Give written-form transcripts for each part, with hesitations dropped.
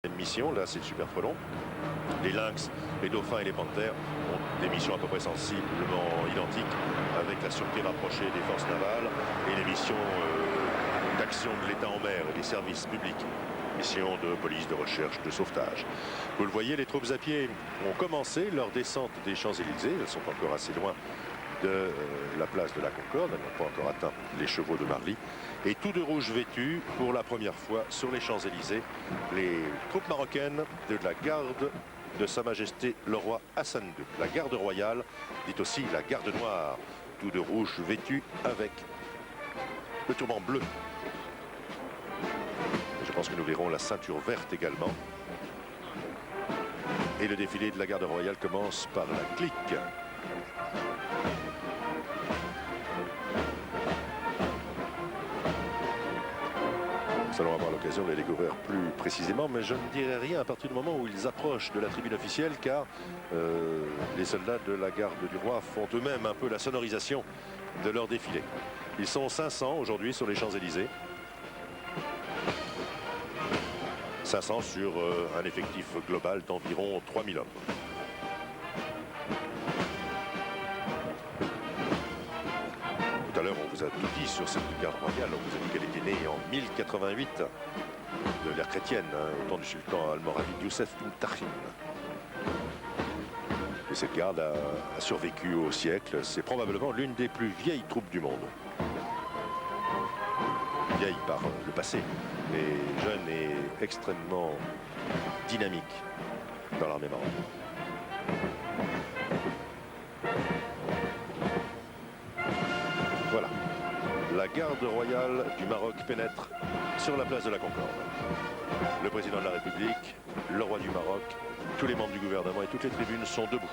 Mission, là c'est le super frelon. Les lynx, les dauphins et les panthères ont des missions à peu près sensiblement identiques avec la sûreté rapprochée des forces navales et les missions d'action de l'État en mer et des services publics. Missions de police, de recherche, de sauvetage. Vous le voyez, les troupes à pied ont commencé leur descente des Champs-Élysées. Elles sont encore assez loin de la place de la Concorde, elles n'ont pas encore atteint les chevaux de Marly, et tout de rouge vêtu pour la première fois sur les Champs-Élysées, les troupes marocaines de la garde de Sa Majesté le roi Hassan II, la garde royale, dit aussi la garde noire, tout de rouge vêtu avec le turban bleu. Et je pense que nous verrons la ceinture verte également. Et le défilé de la garde royale commence par la clique. Nous allons avoir l'occasion de les découvrir plus précisément, mais je ne dirai rien à partir du moment où ils approchent de la tribune officielle, car les soldats de la garde du roi font eux-mêmes un peu la sonorisation de leur défilé. Ils sont 500 aujourd'hui sur les Champs-Élysées. 500 sur un effectif global d'environ 3000 hommes. Tout à l'heure, on vous a tout dit sur cette garde royale. On vous a dit qu'elle était née en 1088 de l'ère chrétienne, au temps du sultan almoravide Youssef ibn Tachin. Et cette garde a survécu au siècle. C'est probablement l'une des plus vieilles troupes du monde. Vieille par le passé, mais jeune et extrêmement dynamique dans l'armée marocaine. Voilà, la garde royale du Maroc pénètre sur la place de la Concorde. Le président de la République, le roi du Maroc, tous les membres du gouvernement et toutes les tribunes sont debout.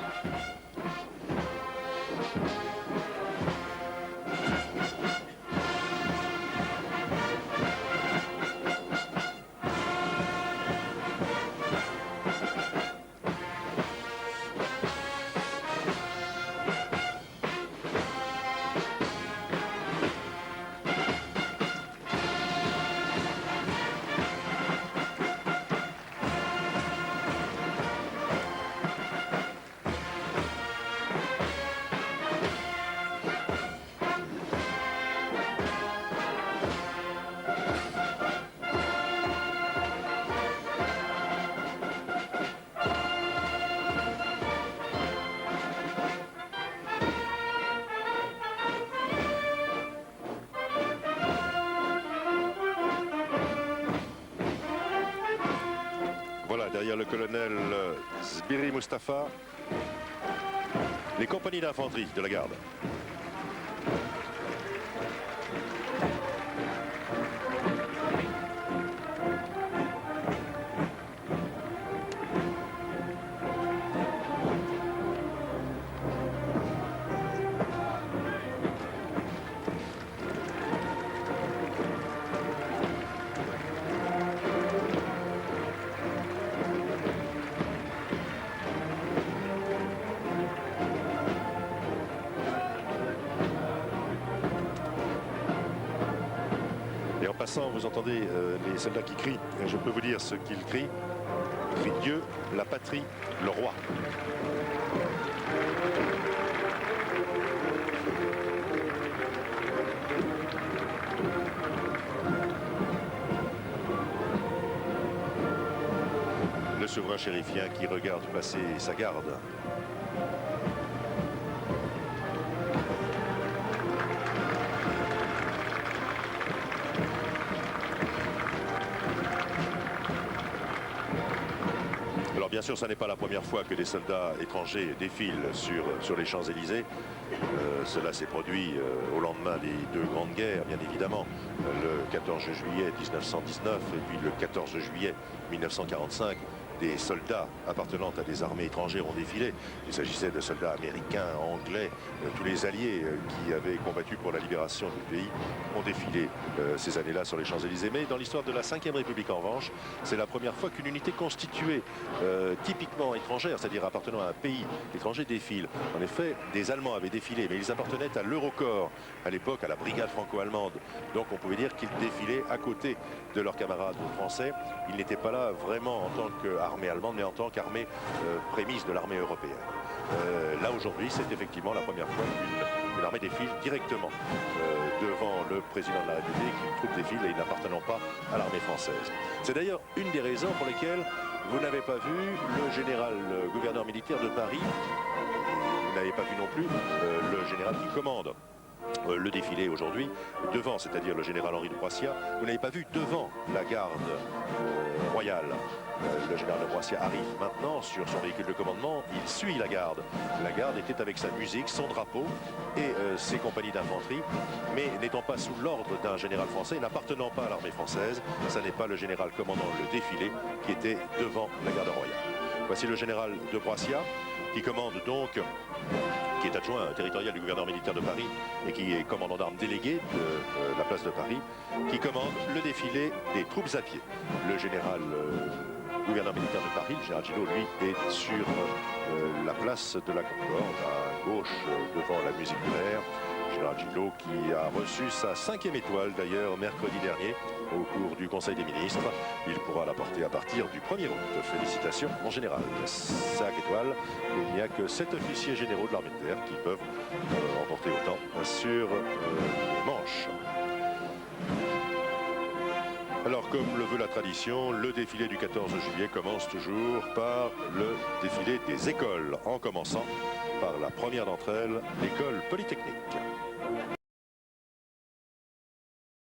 Voilà, derrière le colonel Zbiri Mustafa, les compagnies d'infanterie de la garde. Et en passant, vous entendez les soldats qui crient. Et je peux vous dire ce qu'ils crient. Ils crient Dieu, la patrie, le roi. Le souverain chérifien qui regarde passer sa garde. Alors bien sûr, ce n'est pas la première fois que des soldats étrangers défilent sur les Champs-Élysées. Cela s'est produit au lendemain des deux grandes guerres, bien évidemment, le 14 juillet 1919 et puis le 14 juillet 1945. des soldats appartenant à des armées étrangères ont défilé. Il s'agissait de soldats américains, anglais, tous les alliés qui avaient combattu pour la libération du pays ont défilé ces années-là sur les Champs-Élysées. Mais dans l'histoire de la Ve République, en revanche, c'est la première fois qu'une unité constituée typiquement étrangère, c'est-à-dire appartenant à un pays étranger, défile. En effet, des Allemands avaient défilé, mais ils appartenaient à l'Eurocorps, à l'époque à la brigade franco-allemande. Donc on pouvait dire qu'ils défilaient à côté de leurs camarades français. Ils n'étaient pas là vraiment en tant qu'armée allemande, mais en tant qu'armée prémisse de l'armée européenne. Là aujourd'hui, c'est effectivement la première fois qu'une armée défile directement devant le président de la République, une troupe défile et n'appartenant pas à l'armée française. C'est d'ailleurs une des raisons pour lesquelles vous n'avez pas vu le général gouverneur militaire de Paris, vous n'avez pas vu non plus le général qui commande le défilé aujourd'hui devant, c'est-à-dire le général Henri de Broissia. Vous n'avez pas vu devant la garde royale. Le général de Broissia arrive maintenant sur son véhicule de commandement, il suit la garde. La garde était avec sa musique, son drapeau et ses compagnies d'infanterie, mais n'étant pas sous l'ordre d'un général français, n'appartenant pas à l'armée française, ça n'est pas le général commandant le défilé qui était devant la garde royale. Voici le général de Broissia qui commande donc, qui est adjoint territorial du gouverneur militaire de Paris et qui est commandant d'armes délégué de la place de Paris, qui commande le défilé des troupes à pied. Le général gouverneur militaire de Paris, le général Gillot, lui, est sur la place de la Concorde, à gauche, devant la musiculaire. Général Gillot qui a reçu sa 5e étoile d'ailleurs mercredi dernier au cours du Conseil des ministres. Il pourra la porter à partir du 1er août. Félicitations mon général. 5 étoiles. Il n'y a que 7 officiers généraux de l'armée de terre qui peuvent remporter autant sur les manches. Alors, comme le veut la tradition, le défilé du 14 juillet commence toujours par le défilé des écoles, en commençant par la première d'entre elles, l'école polytechnique.